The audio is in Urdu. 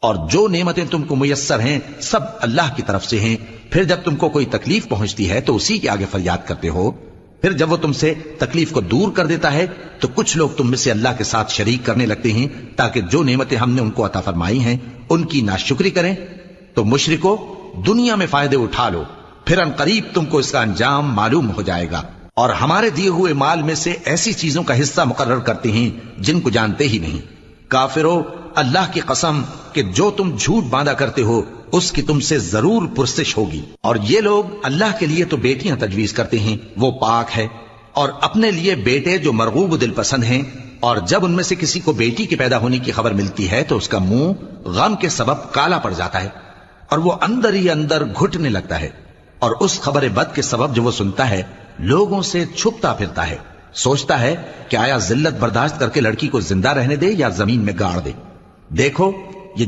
اور جو نعمتیں تم کو میسر ہیں سب اللہ کی طرف سے ہیں. پھر جب تم کو کوئی تکلیف پہنچتی ہے تو اسی کے آگے فریاد کرتے ہو. پھر جب وہ تم سے تکلیف کو دور کر دیتا ہے تو کچھ لوگ تم میں سے اللہ کے ساتھ شریک کرنے لگتے ہیں تاکہ جو نعمتیں ہم نے ان کو عطا فرمائی ہیں ان کی ناشکری کریں. تو مشرکو دنیا میں فائدے اٹھا لو، پھر ان قریب تم کو اس کا انجام معلوم ہو جائے گا. اور ہمارے دیے ہوئے مال میں سے ایسی چیزوں کا حصہ مقرر کرتے ہیں جن کو جانتے ہی نہیں. کافرو اللہ کی قسم کہ جو تم جھوٹ باندھا کرتے ہو اس کی تم سے ضرور پرسش ہوگی. اور یہ لوگ اللہ کے لیے تو بیٹیاں تجویز کرتے ہیں، وہ پاک ہے، اور اپنے لیے بیٹے جو مرغوب دل پسند ہیں. اور جب ان میں سے کسی کو بیٹی کے پیدا ہونے کی خبر ملتی ہے تو اس کا منہ غم کے سبب کالا پڑ جاتا ہے اور وہ اندر ہی اندر گھٹنے لگتا ہے. اور اس خبر بد کے سبب جو وہ سنتا ہے لوگوں سے چھپتا پھرتا ہے، سوچتا ہے کہ آیا ذلت برداشت کر کے لڑکی کو زندہ رہنے دے یا زمین میں گاڑ دے. دیکھو یہ